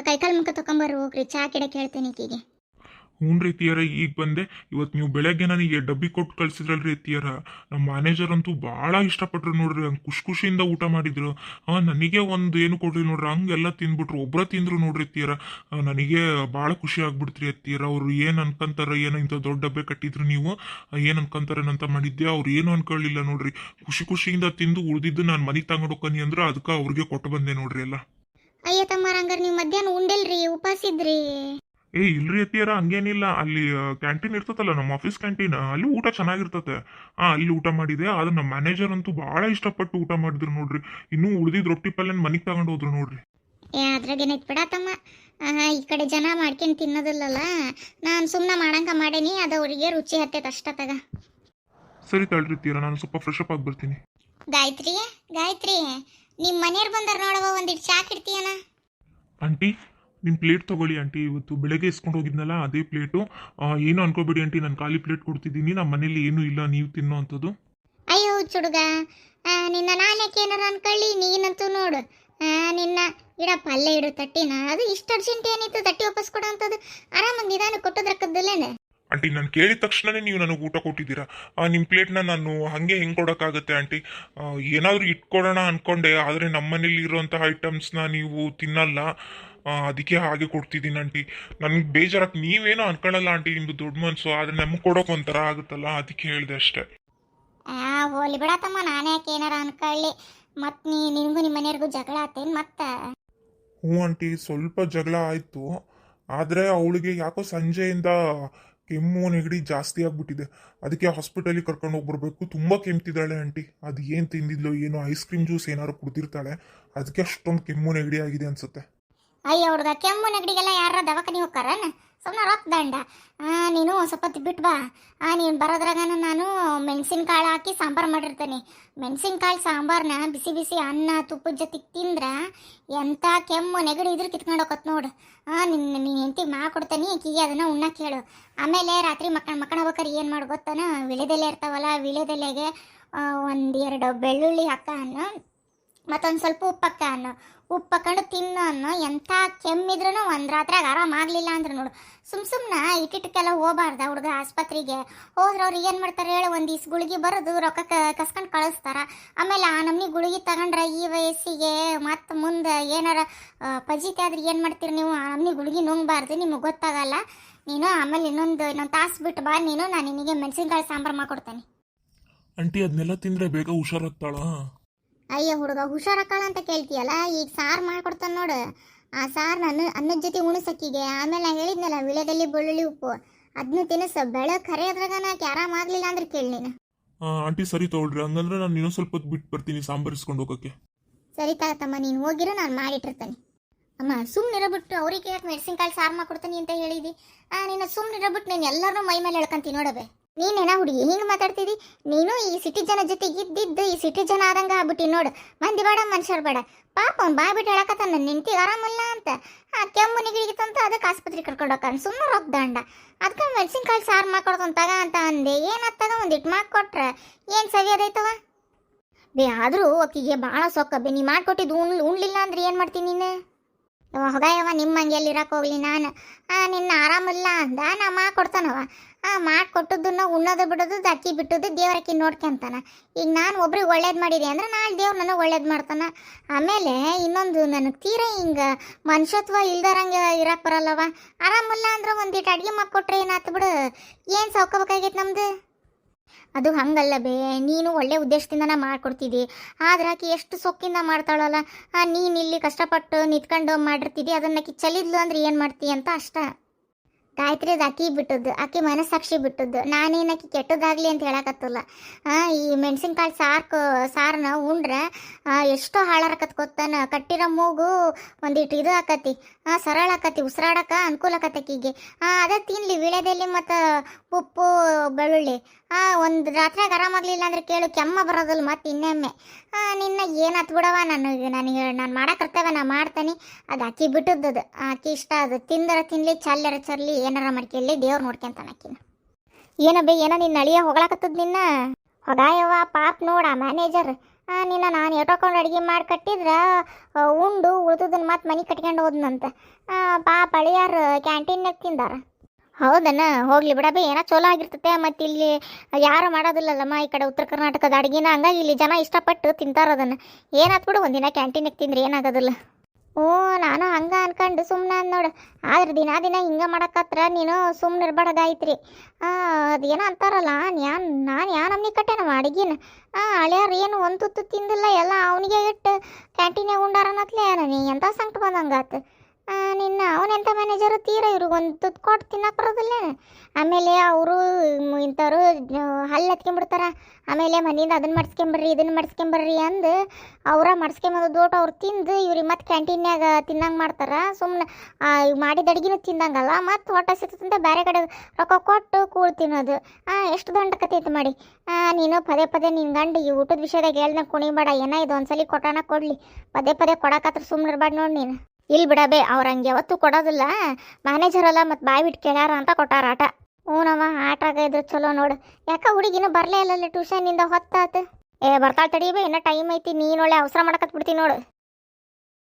ಕೈಕಾಲು ಮುಖ ತೊಗೊಂಬರ್ ಹೋಗ್ರಿ, ಚಾ ಕಿಡಕ್ಕೆ ಹೇಳ್ತೇನೆ ಈಕಿಗೆ. ಹ್ಞೂ ರೀ ತೀಯರ, ಈಗ ಬಂದೆ. ಇವತ್ತು ನೀವು ಬೆಳಗ್ಗೆ ನನಗೆ ಡಬ್ಬಿ ಕೊಟ್ಟು ಕಳ್ಸಿದ್ರಲ್ರಿ ತೀಯರ, ನಮ್ಮ ಮ್ಯಾನೇಜರ್ ಅಂತೂ ಭಾಳ ಇಷ್ಟಪಟ್ರು ನೋಡ್ರಿ. ಹಂಗೆ ಖುಷಿಯಿಂದ ಊಟ ಮಾಡಿದ್ರು. ನನಗೆ ಒಂದು ಏನು ಕೊಡ್ರಿ ನೋಡ್ರಿ, ಹಂಗೆಲ್ಲ ತಿಂದ್ಬಿಟ್ರು. ಒಬ್ಬರ ತಿಂದ್ರು ನೋಡ್ರಿ ತೀಯರ. ನನಗೆ ಭಾಳ ಖುಷಿ ಆಗ್ಬಿಡ್ತ್ರಿ ತೀಯರ. ಅವ್ರು ಏನು ಅನ್ಕೊಂತಾರ, ಏನೋ ಇಂಥ ದೊಡ್ಡ ಡಬ್ಬೆ ಕಟ್ಟಿದ್ರು ನೀವು, ಏನು ಅನ್ಕೊಂತಾರೇನಂತ ಮಾಡಿದ್ದೆ. ಅವ್ರು ಏನು ಅನ್ಕೊಳ್ಳಿಲ್ಲ ನೋಡ್ರಿ. ಖುಷಿಯಿಂದ ತಿಂದು ಉಳಿದಿದ್ದು ನಾನು ಮನೆಗೆ ತಗೊಂಡು ಹೋಗ್ಕನಿ ಅಂದ್ರೆ ಅದಕ್ಕೆ ಅವ್ರಿಗೆ ಕೊಟ್ಟು ಬಂದೆ ನೋಡ್ರಿ ಎಲ್ಲ. ಅಯ್ಯ ತಮ್ಮಾರ, ಹಂಗಾರೆ ನೀವು ಮಧ್ಯಾಹ್ನ ಉಂಡಿಲ್ರಿ, ಉಪವಾಸಿದ್ರಿ? ಇಲ್ರಿ ಅತ್ತಿಯರ, ಹಂಗೇನಿಲ್ಲ. ಅಲ್ಲಿ ಕ್ಯಾಂಟೀನ್ ಇರ್ತತಲ್ಲ, ನಮ್ಮ ಆಫೀಸ್ ಕ್ಯಾಂಟೀನ್, ಅಲ್ಲಿ ಊಟ ಚೆನ್ನಾಗಿರ್ತತೆ. ಅಲ್ಲಿ ಊಟ ಮಾಡಿದೆ. ಆದ್ರೆ ನಮ್ಮ ಮ್ಯಾನೇಜರ್ ಅಂತೂ ಭಾಳ ಇಷ್ಟಪಟ್ಟು ಊಟ ಮಾಡಿದ್ರು ನೋಡ್ರಿ. ಇನ್ನೂ ಉಳಿದಿದ್ ರೊಟ್ಟಿ ಪಲ್ಯನ ಮನೆಗೆ ತಗೊಂಡು ಹೋದ್ರು ನೋಡ್ರಿ. ಅದ್ರಾಗೇನೈತ್ ಬಿಡತ್ತಮ್ಮ. ಈ ಕಡೆ ಜನ ಮಾಡ್ಕೊಂಡು ತಿನ್ನೋದಿಲ್ಲಲ್ಲ, ನಾನು ಸುಮ್ಮನೆ ಮಾಡಂಗ ಮಾಡೇನಿ, ಅದು ಅವ್ರಿಗೆ ರುಚಿ ಹತ್ತೈತೆ ಅಷ್ಟ ತಗ. ಸರಿ ತಳ್ರಿ ತೀರ, ನಾನು ಸ್ವಲ್ಪ ಫ್ರೆಶ್ ಅಪ್ ಆಗಿ ಬರ್ತೀನಿ. ಗಾಯತ್ರಿ, ಗಾಯತ್ರಿ, ನಿಮ್ಮ ಮನೆಯವ್ರು ಬಂದಾರ ನೋಡವ, ಒಂದಿಟ್ಟು ಚಾ ಇಡ್ತೀಯನ? ಆಂಟಿ, ನಿಮ್ಮ ಪ್ಲೇಟ್ ತಗೊಳ್ಳಿ ಆಂಟಿ. ಇವತ್ತು ಬೆಳಗ್ಗೆ ಇಸ್ಕೊಂಡು ಹೋಗಿದ್ನಲ್ಲ ಅದೇ ಪ್ಲೇಟು. ಏನು ಅನ್ಕೋಬೇಡಿ ಆಂಟಿ, ನಾನು ಖಾಲಿ ಪ್ಲೇಟ್ ಕೊಡ್ತಿದ್ದೀನಿ. ನಮ್ಮ ಮನೇಲಿ ಏನೂ ಇಲ್ಲ, ನೀವು ತಿನ್ನೋ ಅಂಥದ್ದು. ಅಯ್ಯೋ ಚುಡುಗ, ನಿನ್ನ ನಾನ್ಯಾಕೆ ಏನಾರ ಅನ್ಕೊಳ್ಳಿ, ನೀನಂತೂ ನೋಡು. ನಿನ್ನ ಇಡ ಪಲ್ಯ ಇಡು ತಟ್ಟಿನ, ಅದು ಇಷ್ಟು ಅರ್ಜೆಂಟ್ ಏನಿತ್ತು ತಟ್ಟಿ ವಾಪಸ್ ಕೊಡೋ ಅಂಥದ್ದು? ಆರಾಮಾಗಿ ನಿಧಾನ ಕೊಟ್ಟದ್ರಕ್ಕದ್ದಲ್ಲೇನೆ. ಆಂಟಿ, ನಾನು ಕೇಳಿದ ತಕ್ಷಣನೇ ನೀವು ನನಗೆ ಊಟ ಕೊಟ್ಟಿದ್ದೀರಾ. ನಿಮ್ಮ ಪ್ಲೇಟ್ನ ನಾನು ಹಾಗೆ ಹೆಂಗೆ ಕೊಡೋಕ್ಕಾಗತ್ತೆ ಆಂಟಿ? ಏನಾದರೂ ಇಟ್ಕೊಡೋಣ ಅಂದ್ಕೊಂಡೆ, ಆದರೆ ನಮ್ಮ ಮನೇಲಿ ಇರೋಂತಹ ಐಟಮ್ಸ್ನ ನೀವು ತಿನ್ನಲ್ಲ, ಅದಕ್ಕೆ ಹಾಗೆ ಕೊಡ್ತಿದ್ದೀನಿ ಆಂಟಿ. ನನಗೆ ಬೇಜಾರಕ್ಕೆ ನೀವೇನೋ ಅನ್ಕೊಳ್ಳಲ್ಲ ಆಂಟಿ, ನಿಮ್ಮದು ದೊಡ್ಡ ಮನಸ್ಸು. ಆದರೆ ನಮಗೆ ಕೊಡೋಕೆ ಒಂಥರ ಆಗುತ್ತಲ್ಲ, ಅದಕ್ಕೆ ಹೇಳಿದೆ ಅಷ್ಟೇ. ಹೋಲಿ ಬಿಡತ್ತಮ್ಮ, ನಾನೇ ಯಾಕೆ ಏನಾರ ಅನ್ಕೊಳ್ಳಿ. ಮತ್ತು ನಿನಗೂ ನಿಮ್ಮ ಮನೆಯವ್ರಿಗೂ ಜಗಳ ಆತೇನು ಮತ್ತೆ? ಹ್ಞೂ ಆಂಟಿ, ಸ್ವಲ್ಪ ಜಗಳ ಆಯಿತು. ಆದರೆ ಅವಳಿಗೆ ಯಾಕೋ ಸಂಜೆಯಿಂದ ಕೆಮ್ಮು ನೆಗಡಿ ಜಾಸ್ತಿ ಆಗ್ಬಿಟ್ಟಿದೆ. ಅದಕ್ಕೆ ಹಾಸ್ಪಿಟಲಿಗೆ ಕರ್ಕೊಂಡು ಹೋಗ್ಬರ್ಬೇಕು. ತುಂಬ ಕೆಮ್ತಿದ್ದಾಳೆ ಆಂಟಿ. ಅದು ಏನು ತಿಂದಿದ್ಲು ಏನೋ, ಐಸ್ ಕ್ರೀಮ್ ಜ್ಯೂಸ್ ಏನಾದ್ರು ಕುಡ್ದಿರ್ತಾಳೆ, ಅದಕ್ಕೆ ಅಷ್ಟೊಂದು ಕೆಮ್ಮು ನೆಗಡಿ ಆಗಿದೆ ಅನ್ಸುತ್ತೆ. ಅಯ್ಯ ಹುಡುಗ, ಕೆಮ್ಮು ನೆಗಡಿಗೆಲ್ಲ ಯಾರ ದವಾಖಾನೆ ಹೋಗ್ತಾರನ? ಸುಮ್ಮನೆ ರೊಕ್ಕ ದಂಡ. ನೀನು ಸ್ವಲ್ಪ ಬಿಟ್ಟು ಬಾ. ನೀನು ಬರೋದ್ರಾಗ ನಾನು ಮೆಣಸಿನ್ಕಾಳು ಹಾಕಿ ಸಾಂಬಾರು ಮಾಡಿರ್ತೇನೆ. ಮೆಣಸಿನ್ಕಾಳು ಸಾಂಬಾರನ್ನ ಬಿಸಿ ಬಿಸಿ ಅನ್ನ ತುಪ್ಪದ ಜೊತೆಗೆ ತಿಂದ್ರೆ ಎಂಥ ಕೆಮ್ಮು ನೆಗಡಿ ಇದ್ರೆ ಕಿತ್ಕೊಂಡು ಹೋಗತ್ ನೋಡು. ನಿನ್ನ ಹೆಂಡತಿಗೆ ಮಾಡ್ಕೊಡ್ತೇನೆ, ಕೀಗೆ ಅದನ್ನು ಉಣ್ಣಕ್ಕೆ ಹೇಳು. ಆಮೇಲೆ ರಾತ್ರಿ ಮಕ್ಕಳ್ಬೇಕಾರೆ ಏನು ಮಾಡಿ ಗೊತ್ತಾನ, ವಿಳೆದೆಲೆ ಇರ್ತಾವಲ್ಲ, ವಿಳೆದೆಲೆಗೆ 1-2 ಬೆಳ್ಳುಳ್ಳಿ ಹಾಕ ಅನ್ನು, ಮತ್ತೊಂದು ಸ್ವಲ್ಪ ಉಪ್ಪಕ್ಕ ಅನ್ನು, ಉಪ್ಪು ಹಾಕೊಂಡು ತಿನ್ನು ಅನ್ನೋ. ಎಂಥ ಕೆಮ್ಮಿದ್ರೂ ಒಂದು ರಾತ್ರಿಯಾಗ ಆರಾಮಾಗಲಿಲ್ಲ ಅಂದ್ರೆ ನೋಡು, ಸುಮ್ಮನೆ ಇಟ್ಟಿಟ್ಟಕ್ಕೆಲ್ಲ ಹೋಗಬಾರ್ದ ಹುಡುಗ. ಆಸ್ಪತ್ರೆಗೆ ಹೋದ್ರೆ ಅವ್ರು ಏನು ಮಾಡ್ತಾರೆ ಹೇಳು, ಒಂದು ಇಸ್ ಗುಳಿಗೆ ಬರೋದು ರೊಕ್ಕ ಕಸ್ಕೊಂಡು ಕಳಿಸ್ತಾರ. ಆಮೇಲೆ ಆ ನಮ್ನಿ ಗುಳಿಗೆ ತಗೊಂಡ್ರೆ ಈ ವಯಸ್ಸಿಗೆ ಮತ್ತು ಮುಂದೆ ಏನಾರ ಪಜಿತೆ ಆದ್ರೆ ಏನು ಮಾಡ್ತೀರಿ ನೀವು? ಆ ನಮ್ನಿ ಗುಳಿಗೆ ನುಂಗಬಾರ್ದು, ನಿಮಗೆ ಗೊತ್ತಾಗಲ್ಲ. ನೀನು ಆಮೇಲೆ ಇನ್ನೊಂದು ತಾಸು ಬಿಟ್ಟು ಬಾ ನೀನು, ನಾನು ನಿನಗೆ ಮೆಣಸಿನ್ಕಾಯಿ ಸಾಂಬಾರು ಮಾಡ್ಕೊಡ್ತೇನೆ. ಆಂಟಿ, ಅದನ್ನೆಲ್ಲ ತಿಂದರೆ ಬೇಗ ಹುಷಾರಾಗ್ತಾಳ? ಅಯ್ಯ ಹುಡುಗ, ಹುಷಾರಾಕಳ ಅಂತ ಕೇಳ್ತೀಯಲ್ಲ, ಈಗ ಸಾರು ಮಾಡ್ಕೊಡ್ತಾನೆ ನೋಡು. ಆ ಸಾರು ಅನ್ನದ ಜೊತೆ ಉಣಸಕ್ಕಿಗೆ. ಆಮೇಲೆ ನಾನು ಹೇಳಿದ್ನಲ್ಲ ವಿಳೆದಲ್ಲಿ ಬೆಳ್ಳುಳ್ಳಿ ಉಪ್ಪು, ಅದನ್ನು ತಿನ್ನಿಸು. ಬೆಳೆ ಕರೆ ಅದ್ರಾಗ ನಾಕೆ ಆರಾಮಾಗಲಿಲ್ಲ ಅಂದ್ರೆ ಕೇಳಿ ನೀನು. ಆಂಟಿ ಸರಿ ತಗೊಳ್ರಿ, ಹಂಗಂದ್ರೆ ನಾನು ಇನ್ನೊಂದು ಸ್ವಲ್ಪ ಹೊತ್ತು ಬಿಟ್ಟು ಬರ್ತೀನಿ ಸಾಂಬಾರು ಇಸ್ಕೊಂಡು ಹೋಗೋಕ್ಕೆ. ಸರಿ ತಗತ್ತಮ್ಮ, ನೀನು ಹೋಗಿರೋ, ನಾನು ಮಾಡಿಟ್ಟಿರ್ತೇನೆ. ಅಮ್ಮ ಸುಮ್ಮನಿರಬಿಟ್ಟು ಅವ್ರಿಗೆ ಯಾಕೆ ಮೆಣಸಿನ್ಕಾಳು ಸಾರು ಮಾಡ್ಕೊಡ್ತೀನಿ ಅಂತ ಹೇಳಿದಿ? ನೀನು ಸುಮ್ಮನಿರಬಿಟ್ಟು ನೀನು ಎಲ್ಲರೂ ಮೈ ಮೇಲೆ ಎಳ್ಕೊಂತೀನಿ ನೋಡಬೇ. ನೀನೇನ ಹುಡುಗಿ ಹಿಂಗೆ ಮಾತಾಡ್ತಿದ್ದಿ? ನೀನು ಈ ಸಿಟಿ ಜನ ಜೊತೆ ಇದ್ದಿದ್ದು ಈ ಸಿಟಿ ಜನ ಆದಂಗೆ ಆಗ್ಬಿಟ್ಟು ನೋಡು. ಮಂದಿ ಬೇಡ ಮನುಷ್ಯರು ಬೇಡ. ಪಾಪ ಅವ್ನು ಬಾಯ್ಬಿಟ್ಟು ಹೇಳಕತ್ತ ನನ್ನ ನಿಂತಿಗೆ ಆರಾಮಲ್ಲ ಅಂತ. ಕೆಮ್ಮು ನೆಗಡಿಗಿತ್ತಂತ ಅದಕ್ಕೆ ಆಸ್ಪತ್ರೆಗೆ ಕರ್ಕೊಂಡು ಹೋಗ್ತಾನೆ. ಸುಮ್ಮನೆ ರೊಕ್ಕ ದಂಡ. ಅದಕ್ಕೆ ಮೆಣಸಿನ್ಕಾಳು ಸಾರು ಮಾಡ್ಕೊಡ್ತಾನೆ ತಗ ಅಂತ ಅಂದೆ. ಏನತ್ತಾಗ ಒಂದಿಟ್ಟು ಮಾಡಿಕೊಟ್ರೆ ಏನು ಸವಿಯೋದೈತವ ಬೇ. ಆದರೂ ಆಕಿಗೆ ಭಾಳ ಸೊಕ್ಕ ಬೇ. ನೀ ಮಾಡಿಕೊಟ್ಟಿದ್ದು ಉಣ್ಲಿಲ್ಲ ಅಂದ್ರೆ ಏನು ಮಾಡ್ತೀನಿ ನೀನು? ಹೊಗಾಯವ ನಿಮ್ಮ ಹಂಗೆಲ್ಲಿ ಇರಕ್ಕೆ ಹೋಗ್ಲಿ ನಾನು. ನಿನ್ನ ಆರಾಮಿಲ್ಲ ಅಂದ ನಾ ಮಾಡ್ಕೊಡ್ತಾನವ. ಮಾಡಿಕೊಟ್ಟದನ್ನ ಉಣ್ಣೋದು ಬಿಡೋದು ಅಕ್ಕಿ ಬಿಟ್ಟದ್ದು ದೇವ್ರಕ್ಕಿ ನೋಡ್ಕೊಂತಾನ. ಈಗ ನಾನು ಒಬ್ರಿಗೆ ಒಳ್ಳೇದು ಮಾಡಿದೆ ಅಂದ್ರೆ ನಾಳೆ ದೇವ್ರು ನನಗೆ ಒಳ್ಳೇದು ಮಾಡ್ತಾನೆ. ಆಮೇಲೆ ಇನ್ನೊಂದು, ನನಗೆ ತೀರಾ ಹಿಂಗೆ ಮನುಷ್ಯತ್ವ ಇಲ್ದಾರಂಗೆ ಇರಕ್ಕೆ ಬರಲ್ಲವ. ಆರಾಮಿಲ್ಲ ಅಂದ್ರೆ ಒಂದಿಟ್ಟು ಅಡುಗೆ ಮಾಡಿಕೊಟ್ರೆ ಏನಾಯ್ತು ಬಿಡು, ಏನು ಸೌಕೋಬೇಕಾಗೈತೆ ನಮ್ದು? ಅದು ಹಂಗಲ್ಲ ಬೇ. ನೀನು ಒಳ್ಳೆ ಉದ್ದೇಶದಿಂದನೇ ಮಾಡ್ಕೊಡ್ತಿದ್ದಿ, ಆದ್ರೆ ಆಕಿ ಎಷ್ಟು ಸೊಕ್ಕಿಂದ ಮಾಡ್ತಾಳಲ್ಲ. ನೀನು ಇಲ್ಲಿ ಕಷ್ಟಪಟ್ಟು ನಿಂತ್ಕೊಂಡು ಮಾಡಿರ್ತಿದ್ದಿ, ಅದನ್ನಕ್ಕೆ ಚಲಿದ್ಲು ಅಂದ್ರೆ ಏನು ಮಾಡ್ತೀಯ ಅಂತ ಅಷ್ಟ. ಗಾಯತ್ರಿ ಅದು ಅಕ್ಕಿ ಬಿಟ್ಟದ್ದು, ಆಕಿ ಮನಸ್ಸಾಕ್ಷಿ ಬಿಟ್ಟದ್ದು. ನಾನೇನಕ್ಕಿ ಕೆಟ್ಟದಾಗಲಿ ಅಂತ ಹೇಳಕತ್ತಲ್ಲ. ಈ ಮೆಣಸಿನ್ಕಾಳು ಸಾರನ್ನ ಉಂಡ್ರೆ ಎಷ್ಟೋ ಹಾಳಾರಕತ್ ಗೊತ್ತಾನ. ಕಟ್ಟಿರೋ ಮೂಗು ಒಂದಿಟ್ಟು ಇದು ಆಕತಿ, ಸರಳ ಆಕತಿ, ಉಸಿರಾಡಕ್ಕೆ ಅನುಕೂಲ ಆಕತ್ತಕ್ಕಿಗೆ. ಅದೇ ತಿನ್ಲಿ ವಿಳೆದೆಲೆ ಮತ್ತು ಉಪ್ಪು ಬೆಳ್ಳುಳ್ಳಿ. ಒಂದು ರಾತ್ರಿಯಾಗ ಆರಾಮಾಗಲಿಲ್ಲ ಅಂದ್ರೆ ಕೇಳು, ಕೆಮ್ಮ ಬರೋದಿಲ್ಲ ಮತ್ತು ಇನ್ನೊಮ್ಮೆ. ನಿನ್ನ ಏನಾತ್ ಬಿಡವ, ನಾನು ಮಾಡೋ ಕರ್ತವ್ಯ ನಾ ಮಾಡ್ತಾನೆ. ಅದು ಅಕ್ಕಿ ಬಿಟ್ಟದ್ದು, ಅಕ್ಕಿ ಇಷ್ಟ. ಅದು ತಿಂದರ ತಿನ್ಲಿ, ಚಲ್ಲರ ಚರ್ಲಿ, ಏನಾರ ಮಾಡ್ಕೊಳ್ಳಿ, ದೇವ್ರು ನೋಡ್ಕೊಂತಾನ ಅಕ್ಕಿನ. ಏನೋ ನಿನ್ನ ಅಳಿಯ ಹೊಗಳಾಕತ್ತದ ನಿನ್ನ. ಹೊಗಾಯವ್ವ ಪಾಪ ನೋಡ ಮ್ಯಾನೇಜರ್. ನಿನ್ನ ನಾನು ಎಟೋಕೊಂಡು ಅಡುಗೆ ಮಾಡಿ ಕಟ್ಟಿದ್ರೆ ಉಂಡು ಉಳ್ದದನ್ನ ಮತ್ತೆ ಮನೆ ಕಟ್ಕೊಂಡು ಹೋದ್ನಂತ ಪಾಪ ಅಳಿಯಾರು ಕ್ಯಾಂಟೀನ್ಯಾಗ ತಿಂದಾರ. ಹೌದನ, ಹೋಗ್ಲಿ ಬಿಡಬೇ, ಏನೋ ಚಲೋ ಆಗಿರ್ತತೆ. ಮತ್ತು ಇಲ್ಲಿ ಯಾರು ಮಾಡೋದಿಲ್ಲಲ್ಲಮ್ಮ ಈ ಕಡೆ ಉತ್ತರ ಕರ್ನಾಟಕದ ಅಡುಗೆನ, ಹಂಗಾಗಿ ಇಲ್ಲಿ ಜನ ಇಷ್ಟಪಟ್ಟು ತಿಂತಾರ ಅದನ್ನು. ಏನಾತ್ ಬಿಡು, ಒಂದಿನ ಕ್ಯಾಂಟೀನಿಗೆ ತಿಂದ್ರೆ ಏನಾಗೋದಿಲ್ಲ. ಓ, ನಾನು ಹಂಗೆ ಅನ್ಕೊಂಡು ಸುಮ್ಮನೆ ನೋಡು. ಆದ್ರೆ ದಿನ ಹಿಂಗೆ ಮಾಡಕತ್ರ ನೀನು ಸುಮ್ಮನೆ ಇರ್ಬಾರ್ದಾಯ್ತ್ರಿ. ಅದೇನೋ ಅಂತಾರಲ್ಲ, ನಾನು ಯಾ ನಮ್ನಿ ಕಟ್ಟೆನವ ಅಡುಗೆನ. ಹಳ್ಯಾರು ಏನು ಒಂದು ತುತ್ತು ತಿಂದಿಲ್ಲ, ಎಲ್ಲ ಅವನಿಗೆ ಇಟ್ಟು ಕ್ಯಾಂಟೀನಾಗ ಉಂಡಾರನತ್ಲೇ. ನೀ ಎಂಥ ಸಂಕಟ ಬಂದಂಗಾತು ನಿನ್ನ. ಅವನೆಂಥ ಮ್ಯಾನೇಜರು ತೀರ ಇವ್ರಿಗೆ ಒಂದು ತುತ್ತು ಕೊಟ್ಟು ತಿನ್ನಕ್ಕೆ ಬರೋದಿಲ್ಲ. ಆಮೇಲೆ ಅವರು ಇಂಥವ್ರು ಹಲ್ಲು ಎತ್ಕೊಂಡ್ಬಿಡ್ತಾರ. ಆಮೇಲೆ ಮನೆಯಿಂದ ಅದನ್ನು ಮಾಡಿಸ್ಕೊಂಬರ್ರಿ ಇದನ್ನು ಮಾಡಿಸ್ಕೊಂಬರ್ರಿ ಅಂದು ಅವರ ಮಾಡಿಸ್ಕೊಂಬಂದು ದೋಟ ಅವ್ರು ತಿಂದು ಇವ್ರಿಗೆ ಮತ್ತೆ ಕ್ಯಾಂಟೀನ್ಯಾಗ ತಿನ್ನಂಗೆ ಮಾಡ್ತಾರೆ. ಸುಮ್ಮನೆ ಮಾಡಿದ ಅಡ್ಗಿನೂ ತಿಂದಂಗಲ್ಲ, ಮತ್ತು ಹೊಟ್ಟೆ ಸಿಗ್ತಂತ ಬೇರೆ ಕಡೆ ರೊಕ್ಕ ಕೊಟ್ಟು ಕೂಳು ತಿನ್ನೋದು. ಎಷ್ಟು ದಂಡ ಕಥೆ ಮಾಡಿ. ನೀನು ಪದೇ ನಿನ್ನ ಗಂಡಿಗೆ ಊಟದ ವಿಷಯದಾಗ ಹೇಳ್ದಂಗೆ ಕುಣಿಬೇಡ. ಏನೋ ಇದು ಒಂದ್ಸಲಿ ಕೊಟ್ಟಾನ ಕೊಡಲಿ, ಪದೇ ಕೊಡಕತ್ರ ಸುಮ್ಮನೆ ಇರ್ಬಾರ್ದು ನೋಡಿ ನೀನು. ಇಲ್ಲಿ ಬಿಡಬೇ, ಅವ್ರು ಹಂಗೆ ಯಾವತ್ತೂ ಕೊಡೋದಿಲ್ಲ. ಮ್ಯಾನೇಜರ್ ಅಲ್ಲ, ಮತ್ತು ಬಾಯಿ ಬಿಟ್ಟು ಕೇಳ್ಯಾರ ಅಂತ ಕೊಟ್ಟಾರ ಆಟ. ಹ್ಞೂನವ, ಆಟಾಗ ಇದ್ರೆ ಚಲೋ ನೋಡು. ಯಾಕೆ ಹುಡುಗಿನೂ ಬರಲೇ ಇಲ್ಲಲ್ಲ ಟ್ಯೂಷನಿಂದ ಹೊತ್ತಾತು. ಬರ್ತಾಳೆ ತಡೀಬೇ, ಇನ್ನೂ ಟೈಮ್ ಐತಿ. ನೀನೊಳ್ಳೆ ಅವಸರ ಮಾಡಕತ್ ಬಿಡ್ತೀನಿ ನೋಡು.